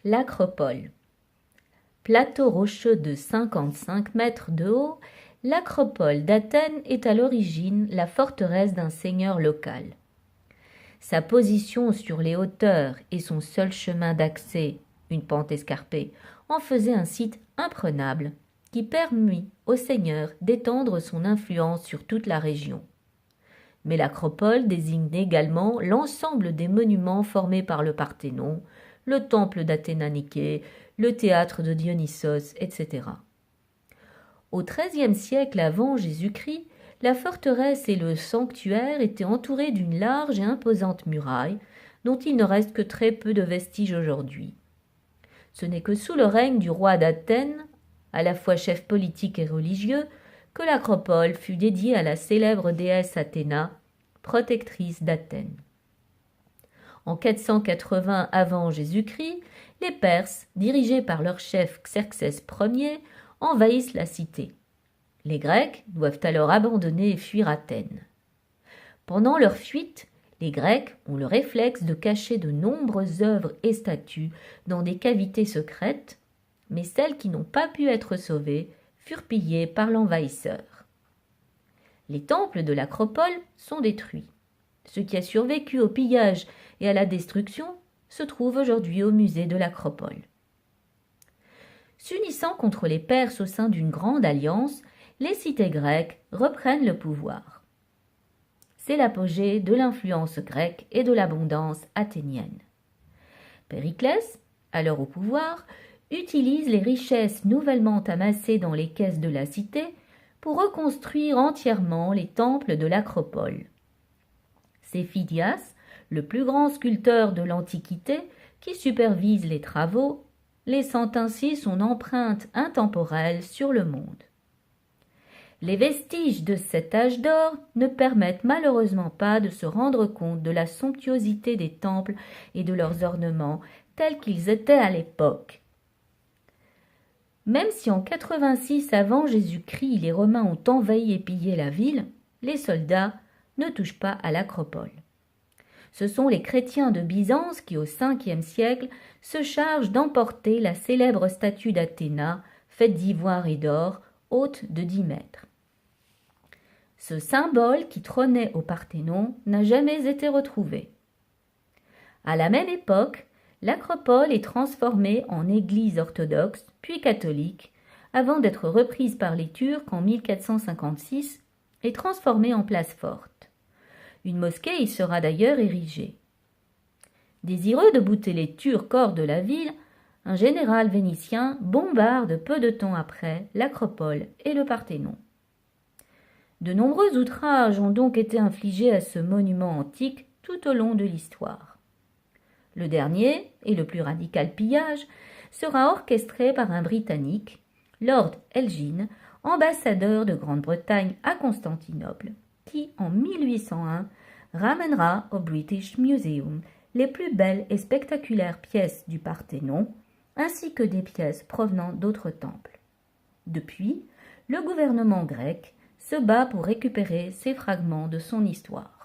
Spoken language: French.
L'Acropole. Plateau rocheux de 55 mètres de haut, l'Acropole d'Athènes est à l'origine la forteresse d'un seigneur local. Sa position sur les hauteurs et son seul chemin d'accès, une pente escarpée, en faisaient un site imprenable qui permit au seigneur d'étendre son influence sur toute la région. Mais l'Acropole désigne également l'ensemble des monuments formés par le Parthénon, le temple d'Athéna-Niké, le théâtre de Dionysos, etc. Au XIIIe siècle avant Jésus-Christ, la forteresse et le sanctuaire étaient entourés d'une large et imposante muraille, dont il ne reste que très peu de vestiges aujourd'hui. Ce n'est que sous le règne du roi d'Athènes, à la fois chef politique et religieux, que l'Acropole fut dédiée à la célèbre déesse Athéna, protectrice d'Athènes. En 480 avant Jésus-Christ, les Perses, dirigés par leur chef Xerxès Ier, envahissent la cité. Les Grecs doivent alors abandonner et fuir Athènes. Pendant leur fuite, les Grecs ont le réflexe de cacher de nombreuses œuvres et statues dans des cavités secrètes, mais celles qui n'ont pas pu être sauvées furent pillées par l'envahisseur. Les temples de l'Acropole sont détruits. Ce qui a survécu au pillage et à la destruction se trouve aujourd'hui au musée de l'Acropole. S'unissant contre les Perses au sein d'une grande alliance, les cités grecques reprennent le pouvoir. C'est l'apogée de l'influence grecque et de l'abondance athénienne. Périclès, alors au pouvoir, utilise les richesses nouvellement amassées dans les caisses de la cité pour reconstruire entièrement les temples de l'Acropole. C'est Phidias, le plus grand sculpteur de l'Antiquité, qui supervise les travaux, laissant ainsi son empreinte intemporelle sur le monde. Les vestiges de cet âge d'or ne permettent malheureusement pas de se rendre compte de la somptuosité des temples et de leurs ornements tels qu'ils étaient à l'époque. Même si en 86 avant Jésus-Christ les Romains ont envahi et pillé la ville, les soldats ne touchent pas à l'Acropole. Ce sont les chrétiens de Byzance qui, au 5e siècle, se chargent d'emporter la célèbre statue d'Athéna, faite d'ivoire et d'or, haute de 10 mètres. Ce symbole qui trônait au Parthénon n'a jamais été retrouvé. À la même époque, l'Acropole est transformée en église orthodoxe, puis catholique, avant d'être reprise par les Turcs en 1456 et transformée en place forte. Une mosquée y sera d'ailleurs érigée. Désireux de bouter les Turcs hors de la ville, un général vénitien bombarde peu de temps après l'Acropole et le Parthénon. De nombreux outrages ont donc été infligés à ce monument antique tout au long de l'histoire. Le dernier, et le plus radical pillage, sera orchestré par un Britannique, Lord Elgin, ambassadeur de Grande-Bretagne à Constantinople, qui, en 1801, ramènera au British Museum les plus belles et spectaculaires pièces du Parthénon, ainsi que des pièces provenant d'autres temples. Depuis, le gouvernement grec se bat pour récupérer ces fragments de son histoire.